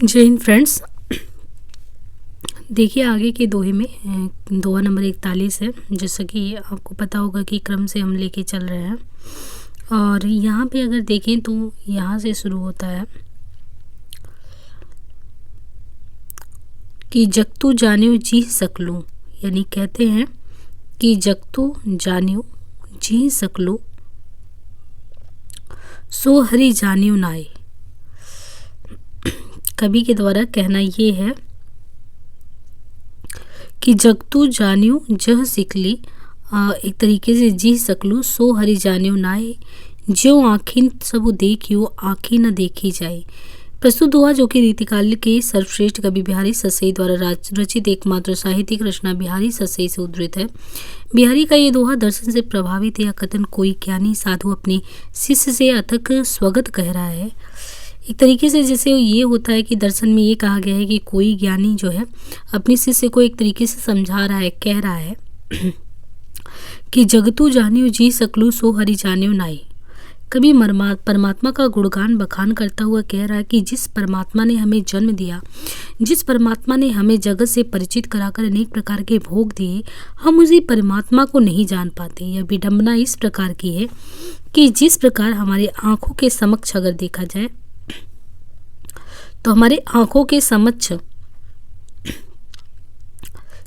जय हिंद फ्रेंड्स। देखिए आगे के दोहे में दोहा नंबर 41 है। जैसा कि आपको पता होगा कि क्रम से हम लेके चल रहे हैं और यहाँ पे अगर देखें तो यहाँ से शुरू होता है कि जगतु जानियो जी सकलूं, यानी कहते हैं कि जगतु जानियो जी सकलूं सो हरि जानियो नाय। कवि के द्वारा कहना ये है कि जगतु जानियो जह सिकली, एक तरीके से जी सकलू सो हरि जानियो नाय, ज्यों आँखिन सब देखियो आँखी न देखी जाए। प्रस्तुत दोहा जो कि रीतिकाल के सर्वश्रेष्ठ कवि बिहारी ससई द्वारा रचित एकमात्र साहित्यिक रचना बिहारी ससई से उद्धृत है। बिहारी का ये दोहा दर्शन से प्रभावित या कथन कोई ज्ञानी साधु अपने शिष्य से अथक स्वगत कह रहा है। एक तरीके से जैसे ये होता है कि दर्शन में ये कहा गया है कि कोई ज्ञानी जो है अपने शिष्य को एक तरीके से समझा रहा है, कह रहा है कि जगतु जानियो जी सकलू सो हरि जानियो नाई। कभी परमात्मा का गुणगान बखान करता हुआ कह रहा है कि जिस परमात्मा ने हमें जन्म दिया, जिस परमात्मा ने हमें जगत से परिचित कराकर अनेक प्रकार के भोग दिए, हम उसी परमात्मा को नहीं जान पाते। यह विडंबना इस प्रकार की है कि जिस प्रकार हमारे आंखों के समक्ष अगर देखा जाए तो हमारे आंखों के समक्ष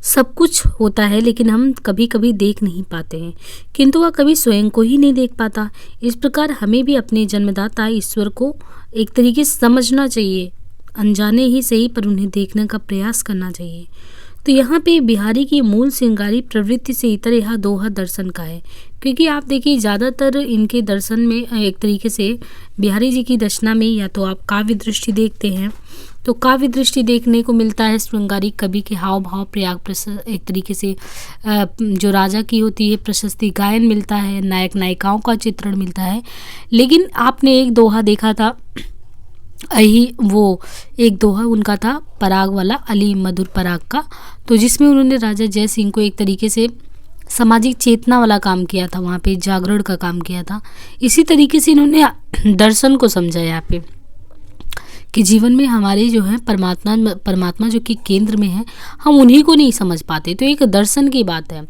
सब कुछ होता है, लेकिन हम कभी कभी देख नहीं पाते हैं, किंतु वह कभी स्वयं को ही नहीं देख पाता। इस प्रकार हमें भी अपने जन्मदाता ईश्वर को एक तरीके से समझना चाहिए, अनजाने ही सही पर उन्हें देखने का प्रयास करना चाहिए। तो यहाँ पे बिहारी की मूल श्रृंगारी प्रवृत्ति से इतर यह दोहा दर्शन का है, क्योंकि आप देखिए ज़्यादातर इनके दर्शन में एक तरीके से बिहारी जी की रचना में या तो आप काव्य दृष्टि देखते हैं तो काव्य दृष्टि देखने को मिलता है, श्रृंगारी कवि के हाव भाव प्रयाग एक तरीके से जो राजा की होती है प्रशस्ति गायन मिलता है, नायक नायिकाओं का चित्रण मिलता है। लेकिन आपने एक दोहा देखा था, वो एक दोहा उनका था पराग वाला, अली मधुर पराग का, तो जिसमें उन्होंने राजा जय सिंह को एक तरीके से सामाजिक चेतना वाला काम किया था, वहाँ पे जागरण का काम किया था। इसी तरीके से इन्होंने दर्शन को समझा यहाँ पे कि जीवन में हमारे जो है परमात्मा जो कि केंद्र में है, हम उन्हीं को नहीं समझ पाते, तो एक दर्शन की बात है।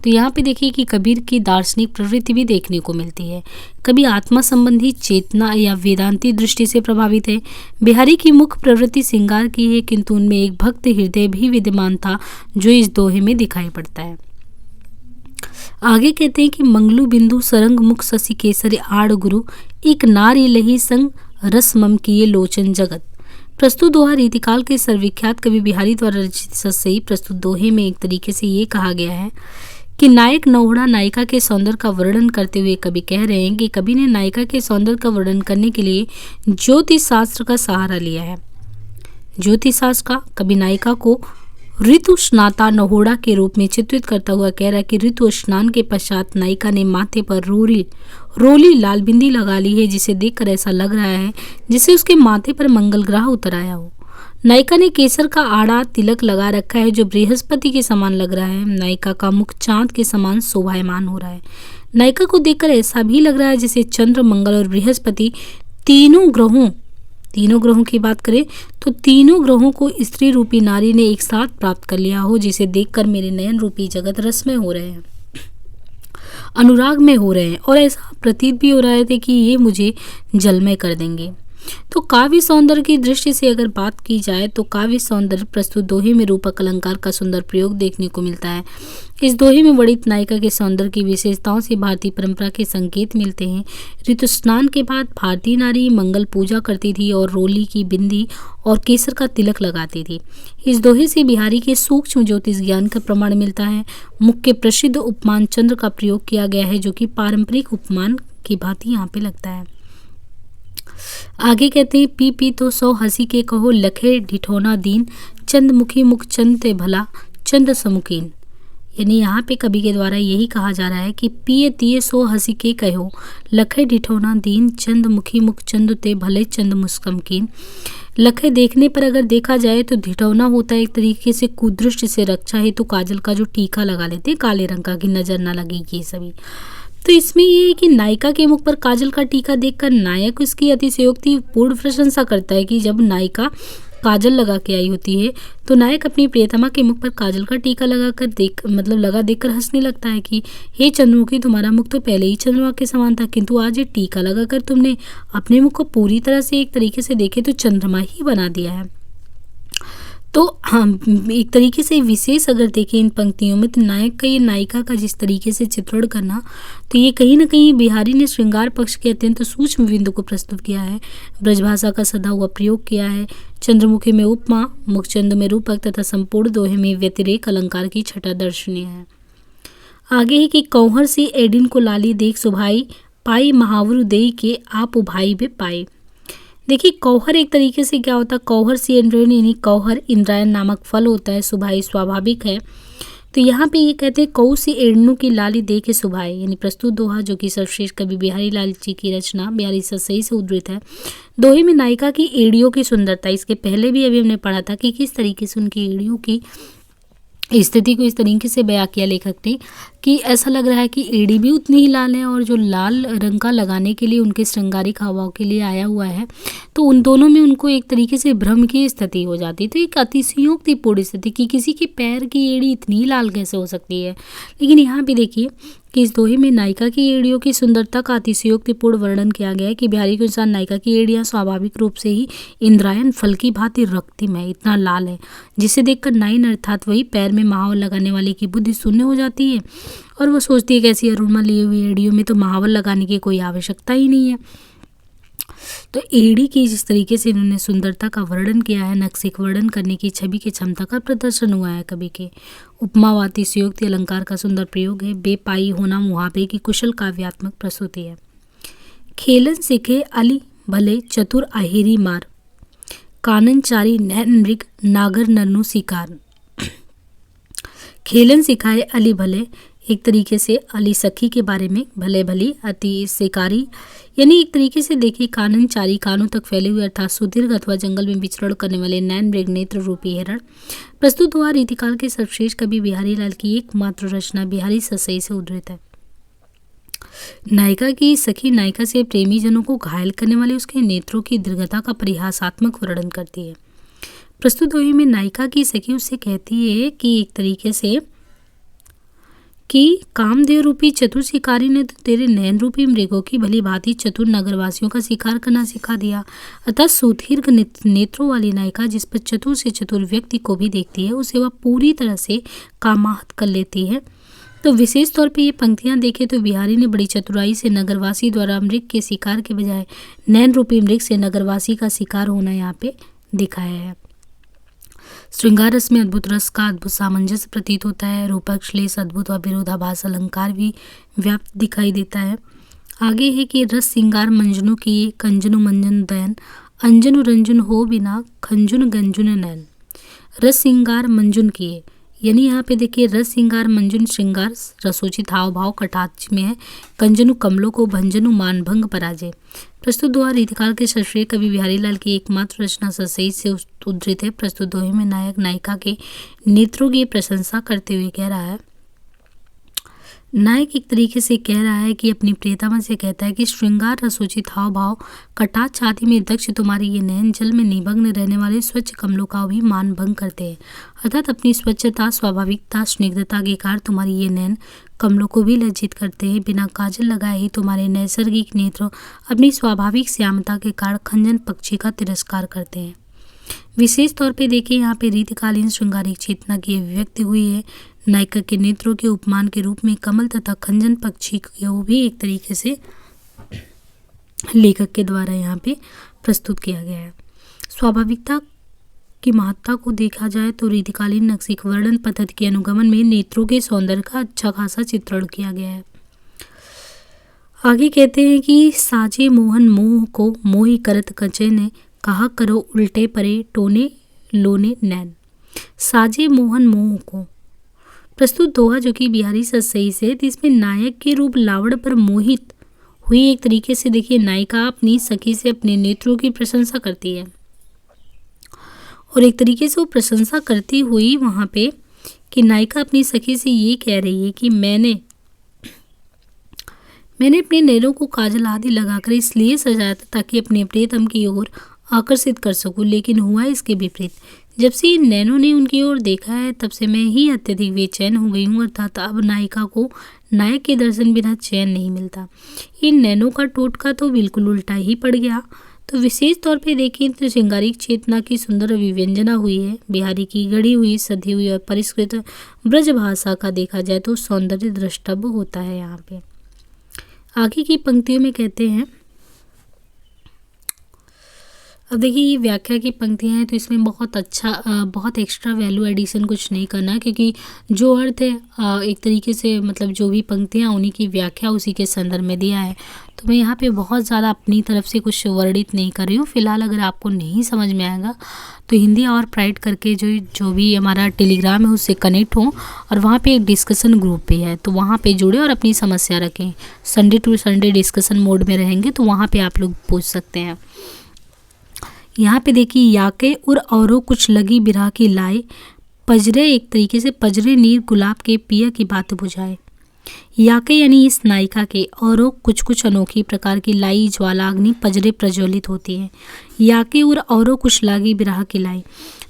तो यहाँ पे देखिए कि कबीर की दार्शनिक प्रवृत्ति भी देखने को मिलती है। कभी आत्मा संबंधी चेतना या वेदांती दृष्टि से प्रभावित है। बिहारी की मुख्य प्रवृत्ति श्रृंगार की है, किंतु उनमें एक भक्त हृदय भी विद्यमान था जो इस दोहे में दिखाई पड़ता है। आगे कहते हैं कि मंगलू बिंदु सरंग मुख शशि केसरी आड़ गुरु, एक नारी लही संग रस मम किए लोचन जगत। प्रस्तुत दोहा रीतिकाल के सर्वविख्यात कवि बिहारी द्वारा रचित ससई प्रस्तुत दोहे में एक तरीके से ये कहा गया है कि नायक नौहड़ा नायिका के सौंदर्य का वर्णन करते हुए कवि कह रहे हैं कि कवि ने नायिका के सौंदर्य का वर्णन करने के लिए ज्योतिष शास्त्र का सहारा लिया है। ज्योतिष शास्त्र का कवि नायिका को ऋतु स्नाता नहोड़ा के रूप में चित्रित करता हुआ कह रहा है कि ऋतु स्नान के पश्चात नायिका ने माथे पर रोली लाल बिंदी लगा ली है, जिसे देखकर ऐसा लग रहा है जिसे उसके माथे पर मंगल ग्रह उतर आया हो। नायिका ने केसर का आड़ा तिलक लगा रखा है जो बृहस्पति के समान लग रहा है। नायिका का मुख चांद के समान शोभायमान हो रहा है। नायिका को देखकर ऐसा भी लग रहा है जैसे चंद्र, मंगल और बृहस्पति तीनों ग्रहों की बात करें तो तीनों ग्रहों को स्त्री रूपी नारी ने एक साथ प्राप्त कर लिया हो, जिसे देखकर मेरे नयन रूपी जगत रसमय हो रहे हैं, अनुराग में हो रहे हैं, और ऐसा प्रतीत भी हो रहा है कि ये मुझे जलमय कर देंगे। तो काव्य सौंदर्य की दृष्टि से अगर बात की जाए तो काव्य सौंदर्य प्रस्तुत दोहे में रूपक अलंकार का सुंदर प्रयोग देखने को मिलता है। इस दोहे में वर्णित नायिका के सौंदर्य की विशेषताओं से भारतीय परंपरा के संकेत मिलते हैं। ऋतु स्नान के बाद भारतीय नारी मंगल पूजा करती थी और रोली की बिंदी और केसर का तिलक लगाती थी। इस दोहे से बिहारी के सूक्ष्म ज्योतिष ज्ञान का प्रमाण मिलता है। मुख्य प्रसिद्ध उपमान चंद्र का प्रयोग किया गया है, जो कि पारंपरिक उपमान की भांति यहाँ पे लगता है। आगे कहते हैं पी तो सौ हंसी के कहो लखे ढिठोना दीन, चंद मुखी मुख चंद ते भला चंद समुकीन। यानी यहाँ पे कवि के द्वारा यही कहा जा रहा है कि पिए तिये सो हंसी के कहो लखे ढिठोना दीन, चंद मुखी मुख चंद ते भले चंद मुस्कमकीन। लखे देखने पर अगर देखा जाए तो ढिठौना होता है एक तरीके से कुदृष्टि से रक्षा हेतु काजल का जो टीका लगा लेते हैं काले रंग का कि नजर ना लगे, ये सभी। तो इसमें ये है कि नायिका के मुख पर काजल का टीका देखकर नायक उसकी अतिशयोक्ति पूर्ण प्रशंसा करता है कि जब नायिका काजल लगा के आई होती है तो नायक अपनी प्रियतमा के मुख पर काजल का टीका लगाकर देखकर हंसने लगता है कि हे चंद्रमुखी, तुम्हारा मुख तो पहले ही चंद्रमा के समान था, किंतु आज ये टीका लगाकर तुमने अपने मुख को पूरी तरह से एक तरीके से देखे तो चंद्रमा ही बना दिया है। तो हम एक तरीके से विशेष अगर देखें इन पंक्तियों में तो नायक का ये नायिका का जिस तरीके से चित्रण करना, तो ये कहीं ना कहीं बिहारी ने श्रृंगार पक्ष के अत्यंत सूक्ष्म बिंदु को प्रस्तुत किया है। ब्रजभाषा का सदा हुआ प्रयोग किया है। चंद्रमुखी में उपमा, मुखचंद में रूपक तथा संपूर्ण दोहे में व्यतिरेक अलंकार की छटा दर्शनीय है। आगे है कि कौहर से एडिन को लाली देख सुभाई, पाई महावरु देई के आप उभाई भी पाए। देखिए कौहर एक तरीके से क्या होता है, कौहर सी इंद्रायण यानी कौहर इंद्रायण नामक फल होता है, सुभाई स्वाभाविक है। तो यहाँ पे ये कहते हैं कौ सी एड़नू की लाली दे के सुभाई, यानी प्रस्तुत दोहा जो कि सर्वश्रेष्ठ कवि बिहारी लाल जी की रचना बिहारी सतसई से उद्धृत है। दोहे में नायिका की एड़ियों की सुंदरता, इसके पहले भी अभी हमने पढ़ा था कि किस तरीके से उनकी एड़ियों की स्थिति को इस तरीके से बयां किया लेखक ने कि ऐसा लग रहा है कि एड़ी भी उतनी ही लाल है और जो लाल रंग का लगाने के लिए उनके श्रृंगारिक हावभाव के लिए आया हुआ है, तो उन दोनों में उनको एक तरीके से भ्रम की स्थिति हो जाती है। तो एक अतिशयोक्तिपूर्ण स्थिति कि किसी के पैर की एड़ी इतनी लाल कैसे हो सकती है। लेकिन यहाँ पे देखिए कि इस दोहे में नायिका की एड़ियों की सुंदरता का अतिशयोक्तिपूर्ण वर्णन किया गया है कि बिहारी के अनुसार नायिका की एड़ियाँ स्वाभाविक रूप से ही इंद्रायण फल की भांति रक्तिम है, इतना लाल है, जिसे देखकर नाइन अर्थात वही पैर में महावर लगाने वाले की बुद्धि शून्य हो जाती है और वो सोचती है कि ऐसी अरुणा लिए हुई एड़ियों में तो महावर लगाने की कोई आवश्यकता ही नहीं है। तो एड़ी की जिस तरीके से इन्होंने सुंदरता का वर्णन किया है, नक्शिक वर्णन करने की छवि की क्षमता का प्रदर्शन हुआ है कवि के। उपमावाती सुयोक्ति अलंकार का सुंदर प्रयोग है। बेपाई होना मुहावरे की कुशल काव्यात्मक प्रस्तुति है। खेलन सीखे अली भले चतुर अहेरी मार, कानन चारी नैन मृग नागर नन्नू शिकार। खेलन सिखाए अली भले, एक तरीके से अली सखी के बारे में, भले भली अति शिकारी, यानी एक तरीके से देखिए कानन चारी, कानों तक फैले हुए अर्थात सुदीर्घ अथवा जंगल में विचरण करने वाले नैन मृग नेत्र रूपी हिरण। प्रस्तुत हुआ रीतिकाल के सर्वश्रेष्ठ कवि बिहारी लाल की एकमात्र रचना बिहारी सतसई से उद्धृत है। नायिका की सखी नायिका से प्रेमी जनों को घायल करने वाले उसके नेत्रों की दीर्घता का परिहासात्मक वर्णन करती है। प्रस्तुत दोहे में नायिका की सखी उससे कहती है कि एक तरीके से कि कामदेव रूपी चतुर शिकारी ने तो तेरे नैन रूपी मृगों की भली भांति चतुर नगरवासियों का शिकार करना सिखा दिया। अतः सुदीर्घ नेत्रों वाली नायिका जिस पर चतुर से चतुर व्यक्ति को भी देखती है उसे वह पूरी तरह से कामाहत कर लेती है। तो विशेष तौर पे ये पंक्तियां देखें तो बिहारी ने बड़ी चतुराई से नगरवासी द्वारा मृग के शिकार के बजाय नैन रूपी मृग से नगरवासी का शिकार होना यहाँ पे दिखाया है। श्रृंगार रस में अद्भुत रस का अद्भुत सामंजस्य प्रतीत होता है। रूपक श्लेष अद्भुत व विरोधाभास अलंकार भी व्याप्त दिखाई देता है। आगे है कि रस श्रृंगार मंजनु किए कंजनु मंजन दयन, अंजनु रंजन हो बिना खंजुन गंजुन नैन। रस श्रृंगार मंजुन किए, यानी यहाँ पे देखिए रस श्रृंगार मंजुन श्रृंगार रसोचित हाव भाव कटाक्ष में है, कंजनु कमलों को भंजनु मानभंग पराजय। प्रस्तुत दोहा रीतिकाल के सर्वश्रेष्ठ कवि बिहारी लाल की एकमात्र रचना सतसई से उद्धृत है। प्रस्तुत दोहे में नायक नायिका के नेत्रों की प्रशंसा करते हुए कह रहा है, नायक एक तरीके से कह रहा है कि अपनी प्रियतमा से कहता है कि श्रृंगार रसोचित हाव भाव कटाक्ष आदि में दक्ष तुम्हारी ये नैन जल में निमग्न रहने वाले स्वच्छ कमलों का भी मान भंग करते हैं। अर्थात अपनी स्वच्छता स्वाभाविकता स्निग्धता के कारण तुम्हारी ये नैन कमलों को भी लज्जित करते हैं। बिना काजल लगाए ही तुम्हारे नैसर्गिक नेत्र अपनी स्वाभाविक श्यामता के कारण खंजन पक्षी का तिरस्कार करते हैं। विशेष तौर पे देखिए यहाँ पे रीतिकालीन श्रृंगारिक चेतना की अभिव्यक्ति हुई है। नायिका के नेत्रों के उपमान के रूप में कमल तथा खंजन पक्षी को भी एक तरीके से लेखक के द्वारा यहाँ पे प्रस्तुत किया गया है। स्वाभाविकता की महत्ता को देखा जाए तो रीतिकालीन नक्शिक वर्णन पद्धति के अनुगमन में नेत्रों के सौंदर्य का अच्छा खासा चित्रण किया गया है। आगे कहते हैं कि साजे मोहन मोह को मोहि करत कचे ने, कहा करो उल्टे परे टोने लोने नैन। साजे मोहन मोह को प्रस्तुत दोहा जो कि बिहारी सतसई से, इसमें नायक के रूप लावड़ पर मोहित हुई एक तरीके से देखिए नायिका अपनी सखी से अपने नेत्रों की प्रशंसा करती है और एक तरीके से वो प्रशंसा करती हुई वहाँ पे कि नायिका अपनी सखी से ये कह रही है कि मैंने अपने नैनों को काजल आदि लगाकर इसलिए सजाया था ताकि अपने प्रियतम की ओर आकर्षित कर सकूं, लेकिन हुआ इसके विपरीत। जब से इन नैनों ने उनकी ओर देखा है तब से मैं ही अत्यधिक बेचैन हो गई हूँ, अर्थात अब नायिका को नायक के दर्शन बिना चैन नहीं मिलता। इन नैनों का टोटका तो बिल्कुल उल्टा ही पड़ गया। तो विशेष तौर पे देखें तो श्रृंगारिक चेतना की सुंदर अभिव्यंजना हुई है। बिहारी की गढ़ी हुई, सधी हुई और परिष्कृत ब्रज भाषा का देखा जाए तो सौंदर्य द्रष्टव्य होता है। यहाँ पे आगे की पंक्तियों में कहते हैं, अब देखिए ये व्याख्या की पंक्तियाँ हैं तो इसमें बहुत अच्छा बहुत एक्स्ट्रा वैल्यू एडिशन कुछ नहीं करना, क्योंकि जो अर्थ है एक तरीके से मतलब जो भी पंक्तियाँ उन्हीं की व्याख्या उसी के संदर्भ में दिया है। तो मैं यहाँ पे बहुत ज़्यादा अपनी तरफ से कुछ वर्णित नहीं कर रही हूँ। फिलहाल अगर आपको नहीं समझ में आएगा तो हिंदी और प्राइड करके जो भी हमारा टेलीग्राम है उससे कनेक्ट हो, और वहाँ पे एक डिस्कशन ग्रुप भी है तो वहाँ पे जुड़े और अपनी समस्या रखें। Sunday to Sunday discussion mode में रहेंगे तो वहाँ पे आप लोग पूछ सकते हैं। यहाँ पे देखिए, याके उर औरों कुछ लगी बिरहा की लाए, पजरे एक तरीके से पजरे नीर गुलाब के पिया की बात बुझाए। याके यानी इस नायिका के, औरों कुछ कुछ अनोखी प्रकार की लाई ज्वालाग्नि पजरे प्रज्वलित होती है। याके उर औरों कुछ लागी बिरहा की लाई।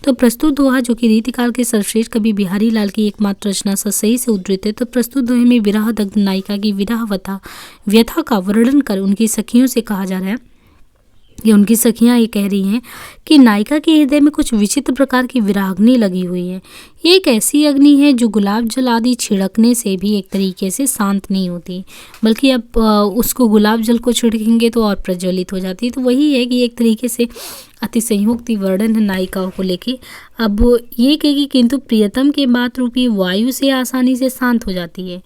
तो प्रस्तुत दोहा जो कि रीतिकाल के सर्वश्रेष्ठ कवि बिहारी लाल की एकमात्र रचना सही से उद्धृत है। तो प्रस्तुत दोहे में विरह दग्ध नायिका की विरह व्यथा का वर्णन कर उनकी सखियों से कहा जा रहा है, ये उनकी सखियां ये कह रही हैं कि नायिका के हृदय में कुछ विचित्र प्रकार की विराग्नि लगी हुई है। ये एक ऐसी अग्नि है जो गुलाब जल आदि छिड़कने से भी एक तरीके से शांत नहीं होती, बल्कि अब उसको गुलाब जल को छिड़केंगे तो और प्रज्वलित हो जाती है। तो वही है कि एक तरीके से अति संयुक्त वर्णन है नायिकाओं को लेके। अब ये कहेगी किंतु प्रियतम के बात रूपी वायु से आसानी से शांत हो जाती है।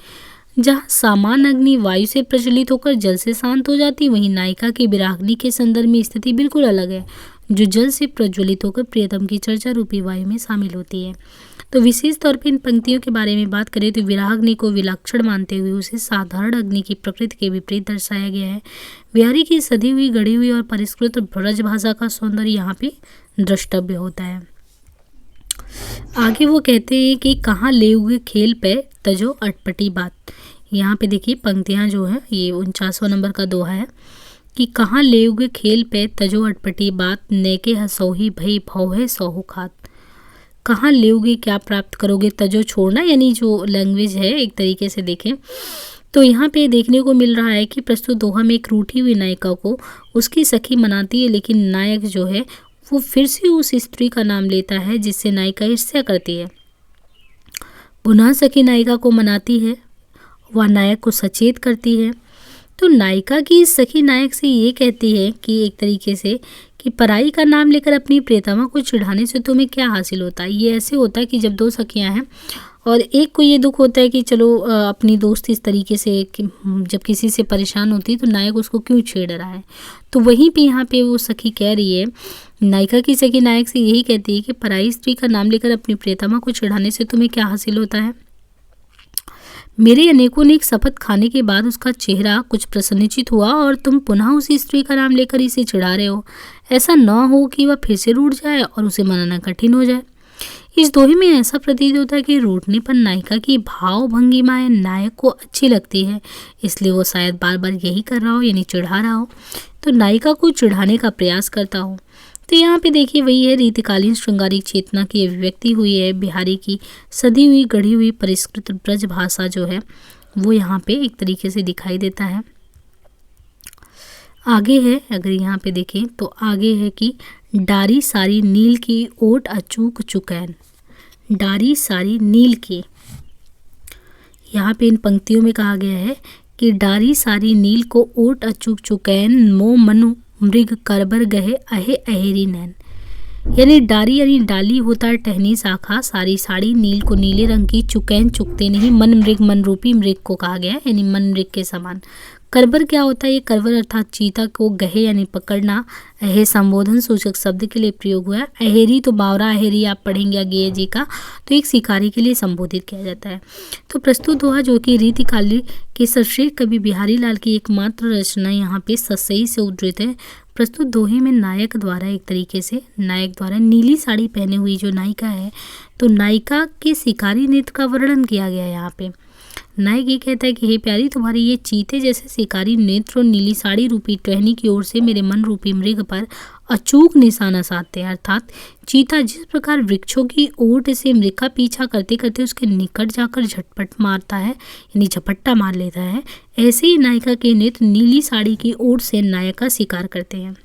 जहाँ सामान्य अग्नि वायु से प्रज्वलित होकर जल से शांत हो जाती, वहीं नायिका की विराग्नि के संदर्भ में स्थिति बिल्कुल अलग है, जो जल से प्रज्वलित होकर प्रियतम की चर्चा रूपी वायु में शामिल होती है। तो विशेष तौर पर इन पंक्तियों के बारे में बात करें तो विराग्नि को विलक्षण मानते हुए उसे साधारण अग्नि की प्रकृति के विपरीत दर्शाया गया है। बिहारी की सधी हुई, गढ़ी हुई और परिष्कृत ब्रज भाषा का सौंदर्य यहाँ पे द्रष्टव्य होता है। आगे वो कहते हैं कि कहाँ ले हुए खेल पे तजो अटपटी बात। यहाँ पे देखिए पंक्तियाँ जो है ये 49वां नंबर का दोहा है कि कहाँ ले हुए खेल पे तजो अटपटी बात, नेके हसोही भई भव है सोहु खात। कहाँ ले हुए क्या प्राप्त करोगे, तजो छोड़ना यानी जो लैंग्वेज है एक तरीके से देखें तो यहाँ पे देखने को मिल रहा है कि प्रस्तुत दोहा में एक रूठी हुई नायिका को उसकी सखी मनाती है, लेकिन नायक जो है वो फिर से उस स्त्री का नाम लेता है जिससे नायिका ईर्ष्या करती है। पुनः सखी नायिका को मनाती है, वह नायक को सचेत करती है। तो नायिका की सखी नायक से ये कहती है कि एक तरीके से कि पराई का नाम लेकर अपनी प्रियतमा को चिढ़ाने से तुम्हें क्या हासिल होता है। ये ऐसे होता है कि जब दो सखियां हैं और एक को ये दुख होता है कि चलो अपनी दोस्त इस तरीके से कि जब किसी से परेशान होती है तो नायक उसको क्यों छेड़ रहा है। तो वहीं पे यहाँ पे वो सखी कह रही है, नायिका की सखी नायक से यही कहती है कि पराई स्त्री का नाम लेकर अपनी प्रियतमा को चिढ़ाने से तुम्हें क्या हासिल होता है। मेरे अनेकों शपथ खाने के बाद उसका चेहरा कुछ प्रसन्नचित हुआ और तुम पुनः उसी स्त्री का नाम लेकर इसे चिढ़ा रहे हो। ऐसा न हो कि वह फिर से रूठ जाए और उसे मनाना कठिन हो जाए। इस दोहे में ऐसा प्रतीत होता है कि रूठने पर नायिका की भाव भंगिमाएं नायक को अच्छी लगती है, इसलिए वो शायद बार बार यही कर रहा हो यानी चिढ़ा रहा हो, तो नायिका को चिढ़ाने का प्रयास करता हो। तो यहाँ पे देखिए वही है, रीतिकालीन श्रृंगारिक चेतना की अभिव्यक्ति हुई है। बिहारी की सधी हुई, गढ़ी हुई, परिष्कृत ब्रज भाषा जो है वो यहाँ पे एक तरीके से दिखाई देता है। आगे है, अगर यहाँ पे देखें तो आगे है कि डारी सारी नील की ओट अचूक चुकैन। डारी सारी नील की, यहाँ पे इन पंक्तियों में कहा गया है कि डारी सारी नील को ओट अचूक चुकैन, मो मनु मृग करबर गहे अहे अहेरी नैन। यानी डारी यानी डाली होता है टहनी शाखा, सारी साड़ी नील को नीले रंग की, चुकैन चुकते नहीं, मन मृग मन रूपी मृग को कहा गया है यानी मन मृग के समान। करबर क्या होता है, ये करबर अर्थात चीता को गहे यानी पकड़ना, अहे संबोधन सूचक शब्द के लिए प्रयोग हुआ है। अहेरी तो बावरा अहेरी आप पढ़ेंगे अज्ञेय जी का, तो एक शिकारी के लिए संबोधित किया जाता है। तो प्रस्तुत दोहा जो कि रीतिकाल के सर्वश्रेष्ठ कवि बिहारी लाल की एकमात्र रचना यहाँ पे सही से उद्धृत है। प्रस्तुत दोहे में नायक द्वारा एक तरीके से नीली साड़ी पहने हुई जो नायिका है, तो नायिका के शिकारी नृत्य का वर्णन किया गया है यहाँ पे। नायक ये कहता है कि हे प्यारी, तुम्हारे ये चीते जैसे शिकारी नेत्र और नीली साड़ी रूपी टहनी की ओर से मेरे मन रूपी मृग पर अचूक निशाना साधते हैं। अर्थात चीता जिस प्रकार वृक्षों की ओट से मृग का पीछा करते करते उसके निकट जाकर झटपट मारता है, यानी झपट्टा मार लेता है, ऐसे ही नायिका के नेत्र नीली साड़ी की ओर से नायक का शिकार करते हैं।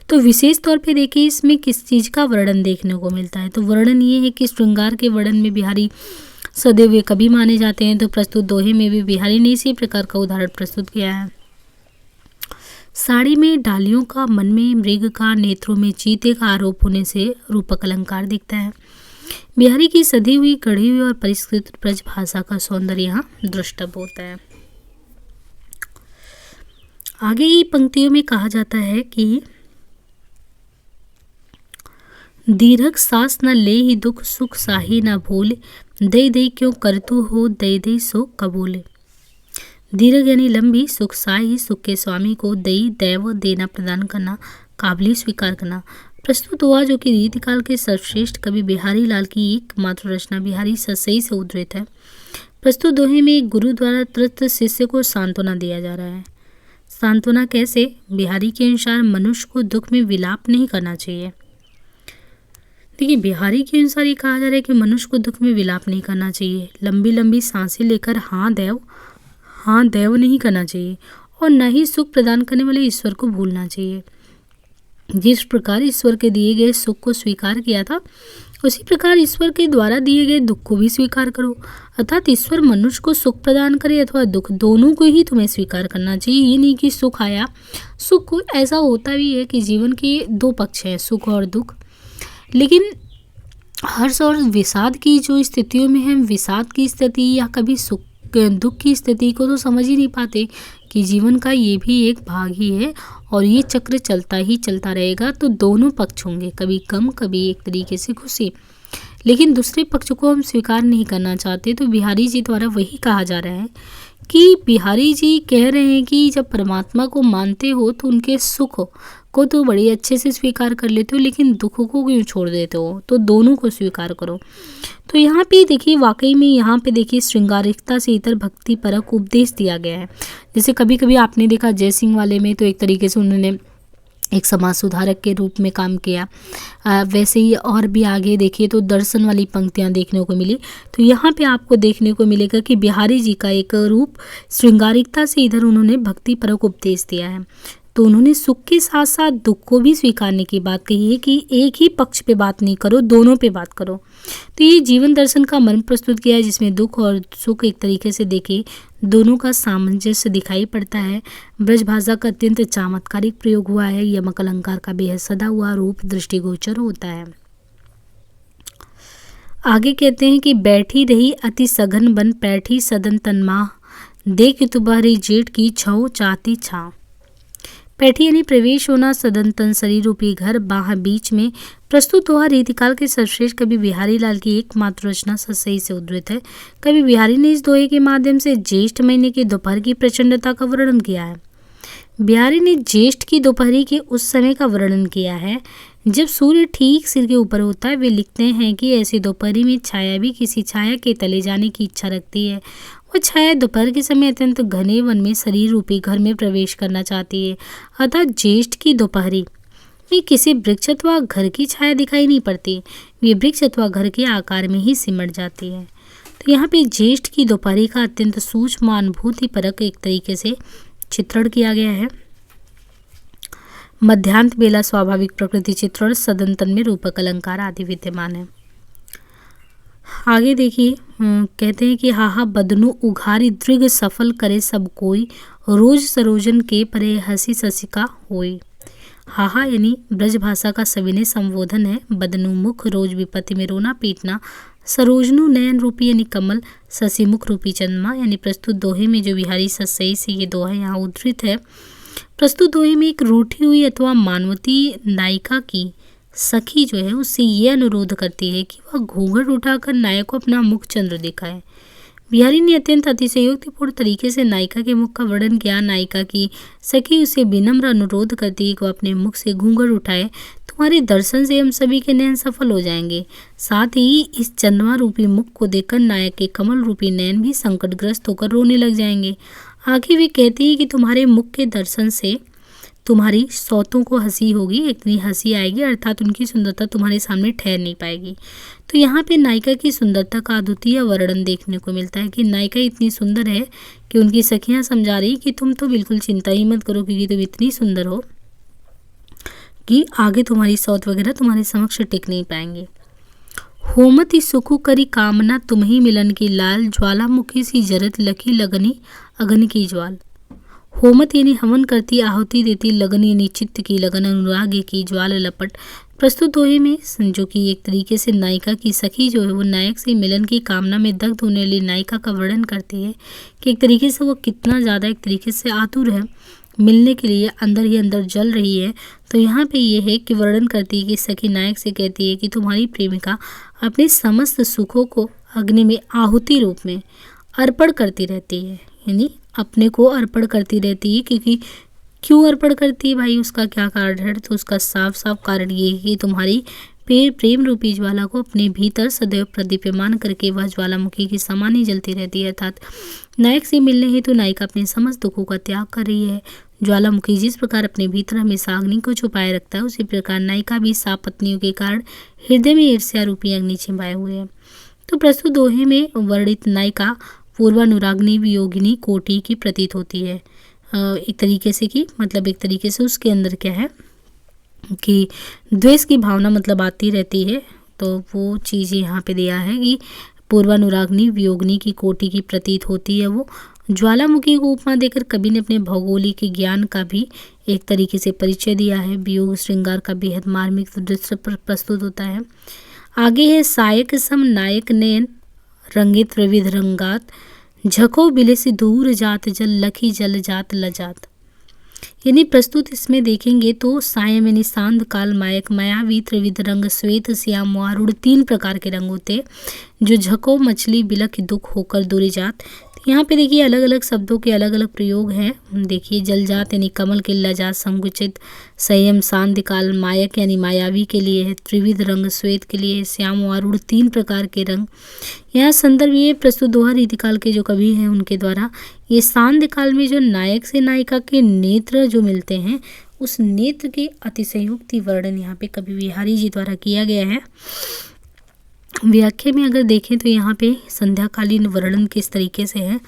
तो विशेष तौर पे देखिए इसमें किस चीज़ का वर्णन देखने को मिलता है। तो वर्णन ये है कि श्रृंगार के वर्णन में बिहारी सदैव वे कवि माने जाते हैं। तो प्रस्तुत दोहे में भी बिहारी ने इसी प्रकार का उदाहरण प्रस्तुत किया है। साड़ी में डालियों का, मन में मृग का, नेत्रों में चीते का आरोप होने से रूपक अलंकार दिखता है। बिहारी की सधी हुई, गढ़ी हुई और परिष्कृत ब्रज भाषा का सौंदर्य यहाँ दृष्टव्य होता है। आगे की पंक्तियों में कहा जाता है कि दीर्घ सास न ले ही दुख, सुख साही न भूले, दे दे क्यों करतु हो, दे दे सो कबूले। दीर्घ यानी लंबी, सुख साही सुख के स्वामी को, दई दैव देना प्रदान करना, काबली स्वीकार करना। प्रस्तुत हुआ जो कि रीतिकाल के सर्वश्रेष्ठ कवि बिहारी लाल की एकमात्र रचना बिहारी ससई से उद्धृत है। प्रस्तुत दोहे में एक गुरु द्वारा त्रस्त शिष्य को सांत्वना दिया जा रहा है। सांत्वना कैसे? बिहारी के अनुसार मनुष्य को दुख में विलाप नहीं करना चाहिए। देखिए बिहारी के अनुसार ये कहा जा रहा है कि मनुष्य को दुख में विलाप नहीं करना चाहिए, लंबी लंबी सांसें लेकर हाँ देव नहीं करना चाहिए, और न ही सुख प्रदान करने वाले ईश्वर को भूलना चाहिए। जिस प्रकार ईश्वर के दिए गए सुख को स्वीकार किया था, उसी प्रकार ईश्वर के द्वारा दिए गए दुख को भी स्वीकार करो। अर्थात ईश्वर मनुष्य को सुख प्रदान करे अथवा दुख, दोनों को ही तुम्हें स्वीकार करना चाहिए। ये नहीं कि सुख आया, सुख को ऐसा होता भी है कि जीवन के दो पक्ष हैं, सुख और दुख, लेकिन हर्ष और विषाद की जो स्थितियों में हम विषाद की स्थिति या कभी दुख की स्थिति को तो समझ ही नहीं पाते कि जीवन का ये भी एक भाग ही है और ये चक्र चलता ही चलता रहेगा। तो दोनों पक्ष होंगे, कभी कम कभी एक तरीके से खुशी, लेकिन दूसरे पक्ष को हम स्वीकार नहीं करना चाहते। तो बिहारी जी द्वारा वही कहा जा रहा है कि बिहारी जी कह रहे हैं कि जब परमात्मा को मानते हो तो उनके सुख को तो बड़े अच्छे से स्वीकार कर लेते हो, लेकिन दुख को क्यों छोड़ देते हो? तो दोनों को स्वीकार करो। तो यहाँ पे देखिए वाकई में यहाँ पे देखिए श्रृंगारिकता से इतर भक्ति परक उपदेश दिया गया है। जैसे कभी कभी आपने देखा जय सिंह वाले में तो एक तरीके से उन्होंने एक समाज सुधारक के रूप में काम किया, वैसे ही और भी आगे देखिए तो दर्शन वाली पंक्तियाँ देखने को मिली। तो यहाँ पे आपको देखने को मिलेगा कि बिहारी जी का एक रूप श्रृंगारिकता से इधर उन्होंने भक्ति परक उपदेश दिया है। तो उन्होंने सुख के साथ साथ दुख को भी स्वीकारने की बात कही है कि एक ही पक्ष पे बात नहीं करो, दोनों पे बात करो। तो ये जीवन दर्शन का मर्म प्रस्तुत किया है, जिसमें दुख और सुख एक तरीके से देखे दोनों का सामंजस्य दिखाई पड़ता है। ब्रज भाषा का अत्यंत चमत्कारिक प्रयोग हुआ है। यमक अलंकार का बेहद सदा हुआ रूप दृष्टिगोचर होता है। आगे कहते हैं कि बैठी रही अति सघन बन, पैठी सदन तन्माह, देख तुम्हारी जेठ की छौ चाहती छा। पैठी यानी प्रवेश होना, सदन तन शरीर रूपी घर, बाह बीच में। प्रस्तुत हुआ रीतिकाल के सर्वश्रेष्ठ कवि बिहारी लाल की एकमात्र रचना ससई से उद्धृत है। कवि बिहारी ने इस दोहे के माध्यम से ज्येष्ठ महीने के दोपहर की प्रचंडता का वर्णन किया है। बिहारी ने ज्येष्ठ की दोपहरी के उस समय का वर्णन किया है जब सूर्य ठीक सिर के ऊपर होता है। वे लिखते हैं कि ऐसी दोपहरी में छाया भी किसी छाया के तले जाने की इच्छा रखती है। वो छाया दोपहर के समय अत्यंत घने वन में शरीर रूपी घर में प्रवेश करना चाहती है। अतः ज्येष्ठ की दोपहरी में किसी वृक्ष अथवा घर की छाया दिखाई नहीं पड़ती, वे वृक्ष अथवा घर के आकार में ही सिमट जाती है। तो यहाँ पे ज्येष्ठ की दोपहरी का अत्यंत सूक्ष्म अनुभूति परक एक तरीके से चित्रण किया गया है। मध्यांत बेला स्वाभाविक प्रकृति चित्रण, सदंतन में रूपक अलंकार आदि विद्यमान है। आगे देखिए कहते हैं कि हाहा बदनु उघारी दृग सफल करे सब कोई, रोज सरोजन के परे हंसी ससिका होई। हाहा यानी ब्रज भाषा का सविनय संबोधन है। बदनु मुख, रोज विपत्ति में रोना पीटना, सरोजनु नयन रूपी यानी कमल, ससीमुख रूपी चंद्रमा। यानी प्रस्तुत दोहे में जो बिहारी ससई से ये दोहा यहाँ उद्धृत है। प्रस्तुत दोहे में एक रूठी हुई अथवा मानवती नायिका की सखी जो है उससे ये अनुरोध करती है कि वह घूंघट उठाकर नायक को अपना मुख चंद्र दिखाए। बिहारी ने अत्यंत अतिशयोक्तिपूर्ण तरीके से नायिका के मुख का वर्णन किया। नायिका की सखी उसे विनम्र अनुरोध करती है कि वह अपने मुख से घूंघट उठाए, तो तुम्हारे दर्शन से हम सभी के नयन सफल हो जाएंगे। साथ ही इस चंद्रमा रूपी मुख को देखकर नायक के कमल रूपी नयन भी संकटग्रस्त होकर रोने लग जाएंगे। आगे वे कहती है कि तुम्हारे मुख के दर्शन से तुम्हारी सौतों को हंसी होगी, इतनी हंसी आएगी, अर्थात उनकी सुंदरता तुम्हारे सामने ठहर नहीं पाएगी। तो यहाँ पे नायिका की सुंदरता का अद्वितीय वर्णन देखने को मिलता है कि नायिका इतनी सुंदर है कि उनकी सखियाँ समझा रही कि तुम तो बिल्कुल चिंता ही मत करो, क्योंकि तुम इतनी सुंदर हो कि आगे तुम्हारी सौत वगैरह तुम्हारे समक्ष टिक नहीं पाएंगे। होमति सुखु करी कामना तुम्ही मिलन की लाल, ज्वालामुखी सी जरत लखी लगनी अग्नि की ज्वाल। होमत यानी हवन करती, आहुति देती, लगन यानी चित्त की लगन, अनुराग की ज्वाल लपट। प्रस्तुत दोहे में जो कि एक तरीके से नायिका की सखी जो है वो नायक से मिलन की कामना में दग्ध होने वाली नायिका का वर्णन करती है कि एक तरीके से वो कितना ज़्यादा एक तरीके से आतुर है, मिलने के लिए अंदर ही अंदर जल रही है। तो यहाँ पे ये है कि वर्णन करती है कि सखी नायक से कहती है कि तुम्हारी प्रेमिका अपने समस्त सुखों को अग्नि में आहुति रूप में अर्पण करती रहती है, यानी अपने को अर्पण करती रहती है। क्योंकि क्यों अर्पण करती है भाई, उसका क्या कारण है? तो उसका साफ साफ कारण ये है कि तुम्हारी प्रेम रूपी ज्वाला को अपने भीतर सदैव प्रदीप्यमान करके वह ज्वालामुखी की समान ही जलती रहती है। अर्थात नायक से मिलने हेतु नायिका अपने समस्त दुखों का त्याग कर रही है। ज्वालामुखी जिस प्रकार अपने भीतर हमेशा अग्नि को छुपाए रखता है, उसी प्रकार नायिका भी सात पत्नियों के कारण हृदय में ईर्ष्या रूपी अग्नि छिपाए हुए है। तो प्रस्तुत दोहे में वर्णित नायिका पूर्वानुराग्नि वियोगिनी कोटि की प्रतीत होती है। एक तरीके से कि मतलब एक तरीके से उसके अंदर क्या है कि द्वेष की भावना मतलब आती रहती है। तो वो चीज़ यहाँ पे दिया है कि पूर्वानुराग्नि वियोगिनी की कोटि की प्रतीत होती है। वो ज्वालामुखी को उपमा देकर कवि ने अपने भौगोलिक ज्ञान का भी एक तरीके से परिचय दिया है। वियोग श्रृंगार का बेहद मार्मिक दृश्य प्रस्तुत होता है। आगे है सायक सम नायक नयन रंगित विविध रंगात, झको बिले से दूर जात जल लखी जल जात लजात। यानी प्रस्तुत इसमें देखेंगे तो सायं यानी सांध काल, मायक मायावी, त्रिविध रंग, श्वेत श्याम वारुण, 3 प्रकार के रंग होते हैं। जो झको मछली बिलख दुख होकर दूरी जात। यहाँ पे देखिए अलग अलग शब्दों के अलग अलग प्रयोग हैं। देखिए जलजात यानी कमल के लजात संकुचित, संयम शांत काल, मायक यानी मायावी के लिए है, त्रिविध रंग श्वेत के लिए, श्याम वारुण 3 प्रकार के रंग। यहाँ संदर्भ ये प्रस्तुत दोहा रीतिकाल के जो कवि हैं उनके द्वारा ये शांत काल में जो नायक से नायिका के नेत्र जो मिलते हैं उस नेत्र के अतिशयोक्ति वर्णन यहाँ पे कवि बिहारी जी द्वारा किया गया है। व्याख्या में अगर देखें तो यहाँ पे संध्याकालीन वर्णन किस तरीके से है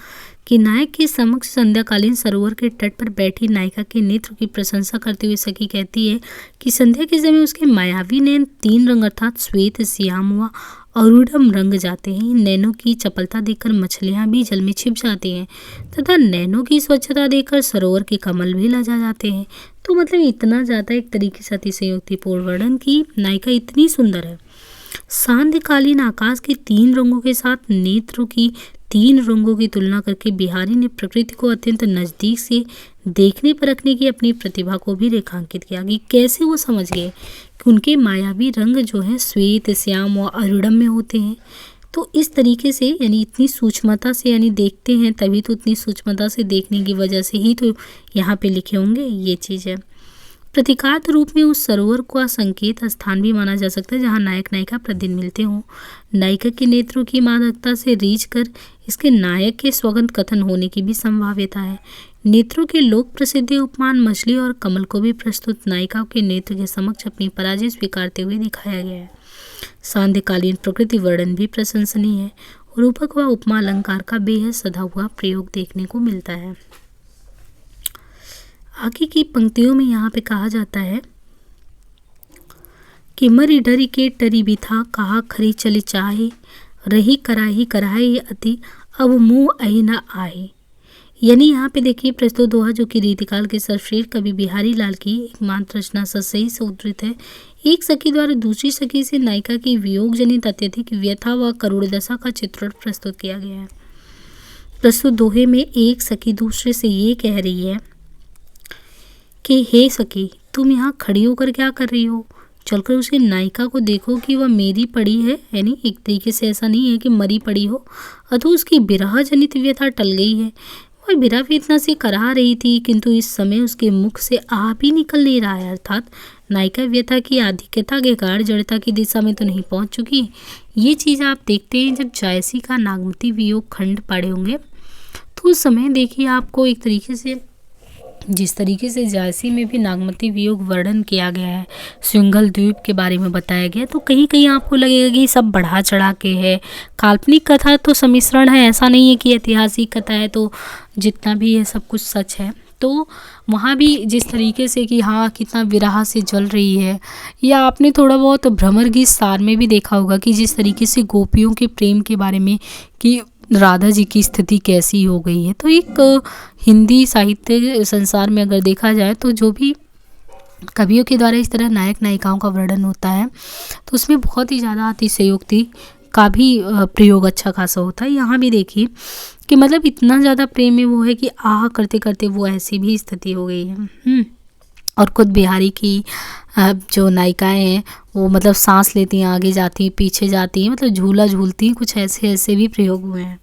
कि नायक के समक्ष संध्याकालीन सरोवर के तट पर बैठी नायिका के नेत्र की प्रशंसा करते हुए सखी कहती है कि संध्या के समय उसके मायावी नैन 3 रंग अर्थात श्वेत, श्याम व अरुणम रंग जाते हैं। नैनों की चपलता देखकर मछलियां भी जल में छिप जाती हैं तथा नैनों की स्वच्छता देखकर सरोवर के कमल भी लजा जाते हैं। तो मतलब इतना ज़्यादा एक तरीके से अतिशयोक्तिपूर्ण वर्णन की नायिका इतनी सुंदर है। सांध्यकालीन आकाश के 3 रंगों के साथ नेत्रों की 3 रंगों की तुलना करके बिहारी ने प्रकृति को अत्यंत नज़दीक से देखने परखने की अपनी प्रतिभा को भी रेखांकित किया कि कैसे वो समझ गए कि उनके मायावी रंग जो है श्वेत, श्याम और अरुणम में होते हैं। तो इस तरीके से यानी इतनी सूक्ष्मता से यानी देखते हैं तभी तो इतनी सूक्ष्मता से देखने की वजह से ही तो यहाँ पे लिखे होंगे ये चीज़ है। प्रतीकात्मक रूप में उस सरोवर का संकेत स्थान भी माना जा सकता है जहाँ नायक नायिका प्रतिदिन मिलते हों। नायिका के नेत्रों की मादकता से रीझ कर इसके नायक के स्वगत कथन होने की भी संभाव्यता है। नेत्रों के लोक प्रसिद्ध उपमान मछली और कमल को भी प्रस्तुत नायिका के नेत्र के समक्ष अपनी पराजय स्वीकारते हुए दिखाया गया है। सांध्यकालीन प्रकृति वर्णन भी प्रशंसनीय है। रूपक व उपमा अलंकार का बेहद सधा हुआ प्रयोग देखने को मिलता है। आगे की पंक्तियों में यहाँ पे कहा जाता है कि मरी डरी के टरी भी था, कहा खरी चली चाहे, रही कराही कराही अति, अब मुँह अहि न आए। यानी यहाँ पे देखिए प्रस्तुत दोहा जो कि रीतिकाल के सर्वश्रेष्ठ कवि बिहारी लाल की एकमात्र रचना सही से उद्धृत है। एक सखी द्वारा दूसरी सखी से नायिका की वियोग जनित अत्यधिक व्यथा व करुण दशा का चित्रण प्रस्तुत किया गया है। प्रस्तुत दोहे में एक सखी दूसरे से ये कह रही है कि हे सखी, तुम यहाँ खड़ी होकर क्या कर रही हो? चलकर उसे नायिका को देखो कि वह मेरी पड़ी है, यानी एक तरीके से ऐसा नहीं है कि मरी पड़ी हो, अथवा उसकी विरह जनित व्यथा टल गई है। और विरावेदना से कराह रही थी, किंतु इस समय उसके मुख से आ भी निकल नहीं रहा है। अर्थात नायिका व्यथा की आधिक्यता के कारण जड़ता की दिशा में तो नहीं पहुंच चुकी। ये चीज़ आप देखते हैं जब जायसी का नागमती वियोग खंड पढ़े होंगे, तो उस समय देखिए आपको एक तरीके से, जिस तरीके से जायसी में भी नागमती वियोग वर्णन किया गया है, सिंघल द्वीप के बारे में बताया गया, तो कहीं कहीं आपको लगेगा कि सब बढ़ा चढ़ा के है, काल्पनिक कथा तो सम्मिश्रण है, ऐसा नहीं है कि ऐतिहासिक कथा है तो जितना भी है सब कुछ सच है। तो वहाँ भी जिस तरीके से कि हाँ कितना विरह से जल रही है, या आपने थोड़ा बहुत भ्रमर गीत सार में भी देखा होगा कि जिस तरीके से गोपियों के प्रेम के बारे में कि राधा जी की स्थिति कैसी हो गई है। तो एक हिंदी साहित्य संसार में अगर देखा जाए तो जो भी कवियों के द्वारा इस तरह नायक नायिकाओं का वर्णन होता है तो उसमें बहुत ही ज़्यादा अतिशयोक्ति का भी प्रयोग अच्छा खासा होता है। यहाँ भी देखिए कि मतलब इतना ज़्यादा प्रेम में वो है कि आह करते करते वो ऐसी भी स्थिति हो गई है। और खुद बिहारी की जो नायिकाएं हैं वो मतलब सांस लेती हैं, आगे जाती हैं, पीछे जाती हैं, मतलब झूला झूलती हैं, कुछ ऐसे ऐसे भी प्रयोग हुए हैं।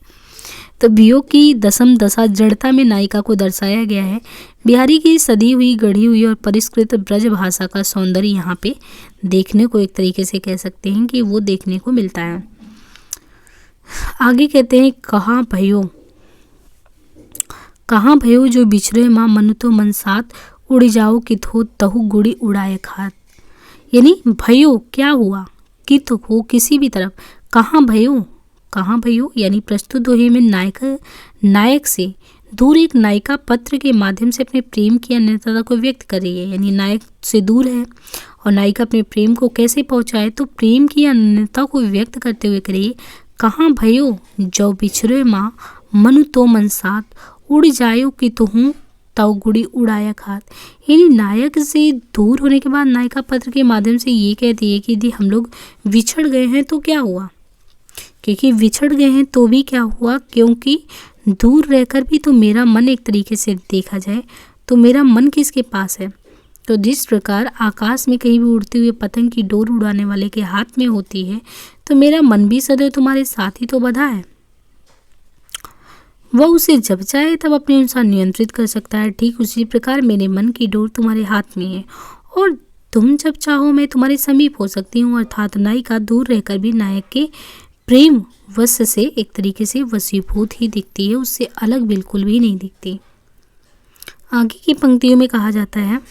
तो वियोग की दशम दशा जड़ता में नायिका को दर्शाया गया है। बिहारी की सदी हुई, गढ़ी हुई और परिष्कृत ब्रज भाषा का सौंदर्य यहाँ पे देखने को एक तरीके से कह सकते हैं कि वो देखने को मिलता है। आगे कहते हैं, कहाँ भयो जो बिछड़े माँ मनु तो मन साथ, उड़ जाओ कित हो तहु गुड़ी उड़ाए खात। यानी भयो क्या हुआ, कित हो किसी भी तरफ, कहाँ भयो यानी प्रस्तुत दोहे में नायक से दूर एक नायिका पत्र के माध्यम से अपने प्रेम की अन्यथा को व्यक्त कर रही है। यानी नायक से दूर है और नायिका अपने प्रेम को कैसे पहुंचाए, तो प्रेम की अन्यथा को व्यक्त करते हुए करिए, कहाँ भयो जो बिछड़े माँ मनु तो मन साथ, उड़ जायो कि तो हूँ तव गुड़ी उड़ाया खात। यानी नायक से दूर होने के बाद नायिका पत्र के माध्यम से ये कहती है कि यदि हम लोग बिछड़ गए हैं तो क्या हुआ, क्योंकि बिछड़ गए हैं तो भी क्या हुआ, क्योंकि दूर रहकर भी तो मेरा मन, एक तरीके से देखा जाए तो मेरा मन किसके पास है। तो जिस प्रकार आकाश में कहीं भी उड़ते हुए पतंग की डोर उड़ाने वाले के हाथ में होती है, तो मेरा मन भी सदैव तुम्हारे साथ ही तो बंधा है। वह उसे जब चाहे तब अपने अनुसार नियंत्रित कर सकता है। ठीक उसी प्रकार मेरे मन की डोर तुम्हारे हाथ में है और तुम जब चाहो मैं तुम्हारे समीप हो सकती हूँ। अर्थात नायिका दूर रहकर भी नायक के प्रेम वश से एक तरीके से वशीभूत ही दिखती है, उससे अलग बिल्कुल भी नहीं दिखती। आगे की पंक्तियों में कहा जाता है,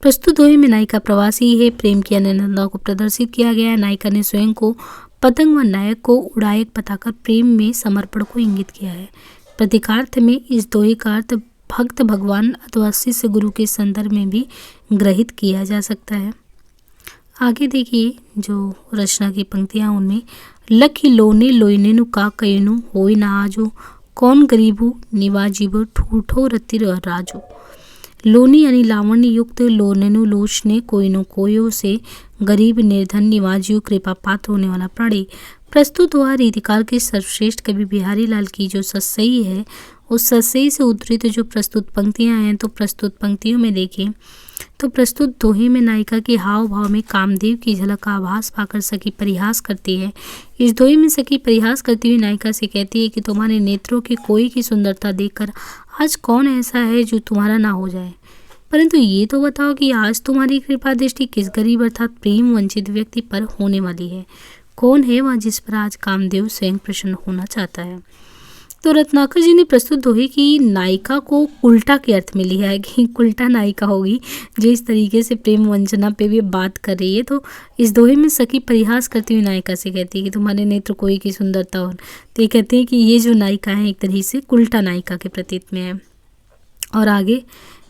प्रस्तुत दोहे में नायिका प्रवासी है, प्रेम की अनन्यता को प्रदर्शित किया गया है। नायिका ने स्वयं को पतंग व नायक को उड़ायक बताकर प्रेम में समर्पण को इंगित किया है। प्रतीकार्थ में इस दोहे का अर्थ भक्त भगवान अथवा शिष्य गुरु के संदर्भ में भी ग्रहित किया जा सकता है। आगे देखिए जो रचना की पंक्तियाँ, उनमें लखी लोने लोइने नु का कयनु होई ना आजो, कौन गरीबू निवाजीबो ठूठो रतिर राजो। लोनी यानी लावण्य युक्त, लोनेनु लोचने, कोइनो कोयो से गरीब निर्धन निवाजियों कृपा पात्र होने वाला प्राणी। प्रस्तुत हुआ रीतिकाल के सर्वश्रेष्ठ कवि बिहारी लाल की जो सस्सई है, उस सस्सई से उद्धृत जो प्रस्तुत पंक्तियां हैं, तो प्रस्तुत पंक्तियों में देखें तो प्रस्तुत दोहे में नायिका के हाव भाव में कामदेव की झलक का आभास पाकर सखी परिहास करती है। इस दोहे में सखी परिहास करती हुई नायिका से कहती है कि तुम्हारे नेत्रों के कोई की सुंदरता देखकर आज कौन ऐसा है जो तुम्हारा ना हो जाए, परंतु ये तो बताओ कि आज तुम्हारी कृपा दृष्टि किस गरीब अर्थात प्रेम वंचित व्यक्ति पर होने वाली है। कौन है वह जिस पर आज कामदेव स्वयं प्रसन्न होना चाहता है। तो रत्नाकर जी ने प्रस्तुत दोहे की नायिका को उल्टा के अर्थ में लिया है कि उल्टा नायिका होगी जो इस तरीके से प्रेम वंचना पे भी बात कर रही है। तो इस दोहे में सखी परिहास करती हुई नायिका से कहती है कि तुम्हारे नेत्र कोई की सुंदरता हो। तो ये कहते हैं कि ये जो नायिका है एक तरह से उल्टा नायिका के प्रतीत में है। और आगे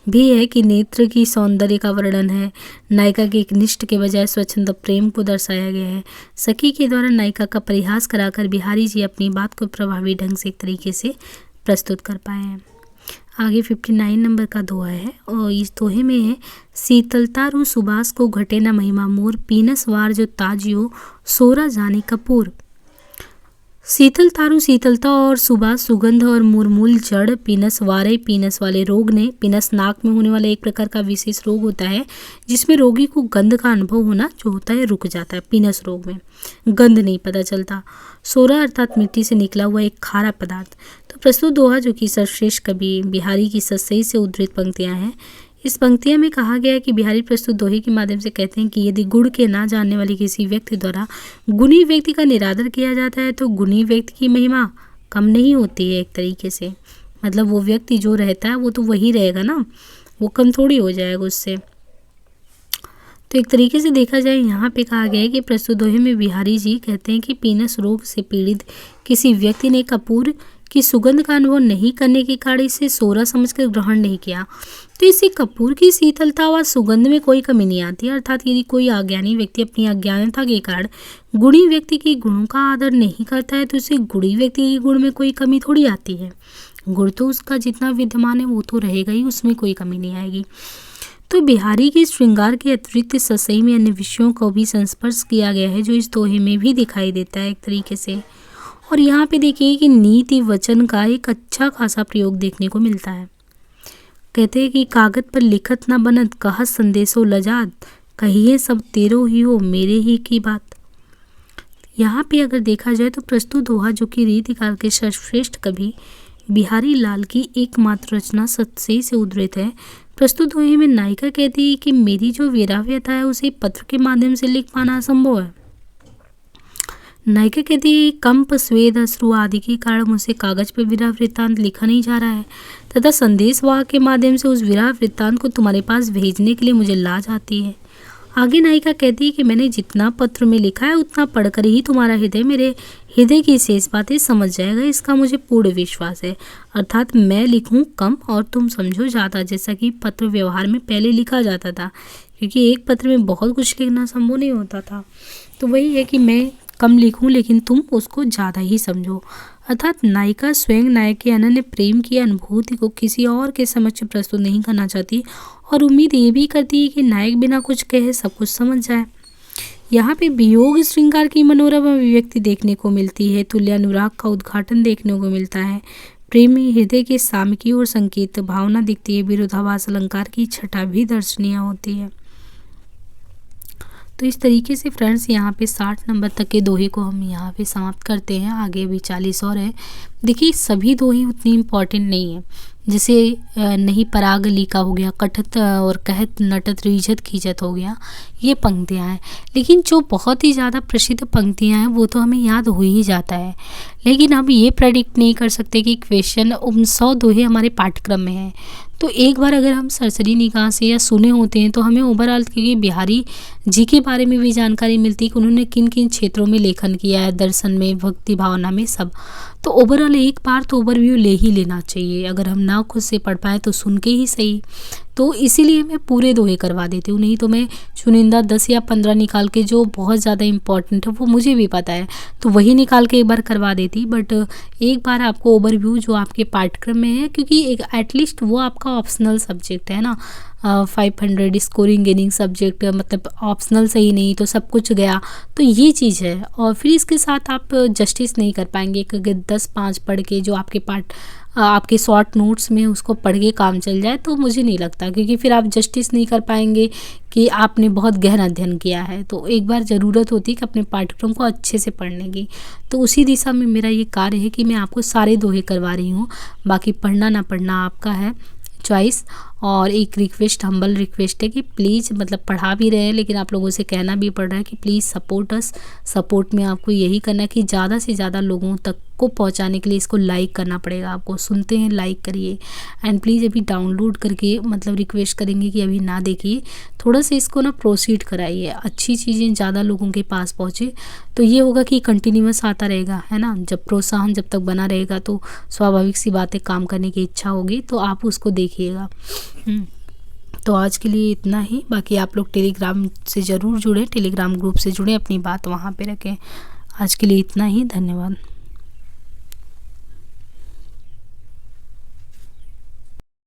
भी है कि नेत्र की सौंदर्य का वर्णन है, नायिका के एक निष्ठ के बजाय स्वच्छंद प्रेम को दर्शाया गया है। सखी के द्वारा नायिका का परिहास कराकर बिहारी जी अपनी बात को प्रभावी ढंग से एक तरीके से प्रस्तुत कर पाए हैं। आगे 59 नंबर का दोहा है और इस दोहे में है, शीतलता रू सुबास को घटे न महिमा मोर, पीनस वार जो ताजियो सोरा जाने कपूर। शीतल तारू शीतलता और सुबास सुगंध और मुरमूल जड़, पीनस वारे पीनस वाले रोग ने, पीनस नाक में होने वाला एक प्रकार का विशेष रोग होता है जिसमें रोगी को गंध का अनुभव होना जो होता है रुक जाता है। पीनस रोग में गंध नहीं पता चलता। सोरा अर्थात मिट्टी से निकला हुआ एक खारा पदार्थ। तो प्रस्तुत दोहा जो कि सर्वश्रेष्ठ कवि बिहारी की सतसई से उद्धृत पंक्तियां हैं। इस पंक्तियां में कहा गया है कि बिहारी प्रस्तुत दोहे के माध्यम से कहते हैं कि यदि गुण के ना जानने वाले किसी व्यक्ति द्वारा गुणी व्यक्ति का निरादर किया जाता है तो गुणी व्यक्ति की महिमा कम नहीं होती है। एक तरीके से मतलब वो व्यक्ति जो रहता है वो तो वही रहेगा ना, वो कम थोड़ी हो जाएगा उससे। तो एक तरीके से देखा जाए यहाँ पे कहा गया है कि प्रस्तुत दोहे में बिहारी जी कहते हैं कि पीनस रोग से पीड़ित किसी व्यक्ति ने कपूर की सुगंध का अनुभव नहीं करने के कारण इसे सोरा समझकर ग्रहण नहीं किया। तो इसी कपूर की शीतलता व सुगंध में कोई कमी नहीं आती। अर्थात यदि कोई अज्ञानी व्यक्ति अपनी अज्ञानता के कारण गुणी व्यक्ति के गुणों का आदर नहीं करता है तो उसे गुणी व्यक्ति के गुण में कोई कमी थोड़ी आती है। गुण तो उसका जितना विद्यमान है वो तो रहेगा ही, उसमें कोई कमी नहीं आएगी। तो बिहारी के श्रृंगार के अतिरिक्त सतसई में अन्य विषयों को भी संस्पर्श किया गया है जो इस दोहे में भी दिखाई देता है एक तरीके से। और यहाँ पे देखिए कि नीति वचन का एक अच्छा खासा प्रयोग देखने को मिलता है। कहते हैं कि कागज पर लिखत ना बनत कहत संदेशो लजात कहिए सब तेरो ही हो मेरे ही की बात। यहाँ पे अगर देखा जाए तो प्रस्तुत दोहा जो कि रीतिकाल के सर्वश्रेष्ठ कवि बिहारी लाल की एकमात्र रचना सतसई से उद्धृत है। प्रस्तुत दोहे में नायिका कहती है कि मेरी जो वीराव्यता है उसे पत्र के माध्यम से लिख पाना असंभव है। नायिका कहती है कंप स्वेद अश्रु आदि के कारण मुझसे कागज पर विरह वृत्तांत लिखा नहीं जा रहा है तथा संदेश वाहक के माध्यम से उस विरह वृत्तांत को तुम्हारे पास भेजने के लिए मुझे लाज आती है। आगे नायिका कहती है कि मैंने जितना पत्र में लिखा है उतना पढ़कर ही तुम्हारा हृदय मेरे हृदय की शेष बातें समझ जाएगा, इसका मुझे पूर्ण विश्वास है। अर्थात मैं लिखूं कम और तुम समझो ज़्यादा, जैसा कि पत्र व्यवहार में पहले लिखा जाता था, क्योंकि एक पत्र में बहुत कुछ लिखना संभव नहीं होता था। तो वही है कि मैं कम लिखूं लेकिन तुम उसको ज़्यादा ही समझो। अर्थात नायिका स्वयं नायक के अनन्य प्रेम की अनुभूति को किसी और के समक्ष प्रस्तुत नहीं करना चाहती और उम्मीद ये भी करती है कि नायक बिना कुछ कहे सब कुछ समझ जाए। यहाँ पे वियोग श्रृंगार की मनोरम अभिव्यक्ति देखने को मिलती है, तुल्य अनुराग का उद्घाटन देखने को मिलता है, प्रेमी हृदय के सामकी और संकेत भावना दिखती है, विरोधाभास अलंकार की छटा भी दर्शनीय होती है। तो इस तरीके से फ्रेंड्स यहाँ पे 60 नंबर तक के दोहे को हम यहाँ पे समाप्त करते हैं। आगे अभी 40 और है। देखिए सभी दोहे उतनी इम्पॉर्टेंट नहीं है, जैसे नहीं पराग लीका हो गया, कटत और कहत नटत रिझत खींचत हो गया, ये पंक्तियाँ हैं। लेकिन जो बहुत ही ज़्यादा प्रसिद्ध पंक्तियाँ हैं वो तो हमें याद हो ही जाता है। लेकिन हम ये प्रेडिक्ट नहीं कर सकते कि क्वेश्चन 100 दोहे हमारे पाठ्यक्रम में हैं। तो एक बार अगर हम सरसरी निगाह से या सुने होते हैं तो हमें ओवरऑल, क्योंकि बिहारी जी के बारे में भी जानकारी मिलती है कि उन्होंने किन किन क्षेत्रों में लेखन किया है, दर्शन में, भक्ति भावना में, सब। तो ओवरऑल एक बार तो ओवरव्यू ले ही लेना चाहिए। अगर हम ना खुद से पढ़ पाए तो सुन के ही सही। तो इसीलिए मैं पूरे दोहे करवा देती हूँ, नहीं तो मैं चुनिंदा 10 या 15 निकाल के जो बहुत ज़्यादा इम्पॉर्टेंट है वो मुझे भी पता है तो वही निकाल के एक बार करवा देती। बट एक बार आपको ओवरव्यू जो आपके पाठ्यक्रम में है, क्योंकि एक एटलीस्ट वो आपका ऑप्शनल सब्जेक्ट है ना, 500 स्कोरिंग गेनिंग सब्जेक्ट, मतलब ऑप्शनल सही नहीं तो सब कुछ गया, तो ये चीज़ है। और फिर इसके साथ आप जस्टिस नहीं कर पाएंगे कि 10-5 पढ़ के जो आपके आपके शॉर्ट नोट्स में उसको पढ़ के काम चल जाए, तो मुझे नहीं लगता, क्योंकि फिर आप जस्टिस नहीं कर पाएंगे कि आपने बहुत गहन अध्ययन किया है। तो एक बार ज़रूरत होती है कि अपने पाठ्यक्रम को अच्छे से पढ़ने की। तो उसी दिशा में मेरा ये कार्य है कि मैं आपको सारे दोहे करवा रही हूँ, बाकी पढ़ना ना पढ़ना आपका है चॉइस। और एक रिक्वेस्ट, हम्बल रिक्वेस्ट है कि प्लीज़, मतलब पढ़ा भी रहे हैं लेकिन आप लोगों से कहना भी पड़ रहा है कि प्लीज़ सपोर्ट अस। सपोर्ट में आपको यही करना है कि ज़्यादा से ज़्यादा लोगों तक को पहुंचाने के लिए इसको लाइक करना पड़ेगा आपको। सुनते हैं लाइक करिए, एंड प्लीज़ अभी डाउनलोड करके, मतलब रिक्वेस्ट करेंगे कि अभी ना देखिए, थोड़ा सा इसको ना प्रोसीड कराइए, अच्छी चीज़ें ज़्यादा लोगों के पास पहुँचे। तो ये होगा कि कंटिन्यूअस आता रहेगा, है ना। जब प्रोत्साहन जब तक बना रहेगा तो स्वाभाविक सी बातें काम करने की इच्छा होगी, तो आप उसको देखिएगा। तो आज के लिए इतना ही। बाकी आप लोग टेलीग्राम से ज़रूर जुड़ें, टेलीग्राम ग्रुप से जुड़ें, अपनी बात वहाँ पे रखें। आज के लिए इतना ही, धन्यवाद।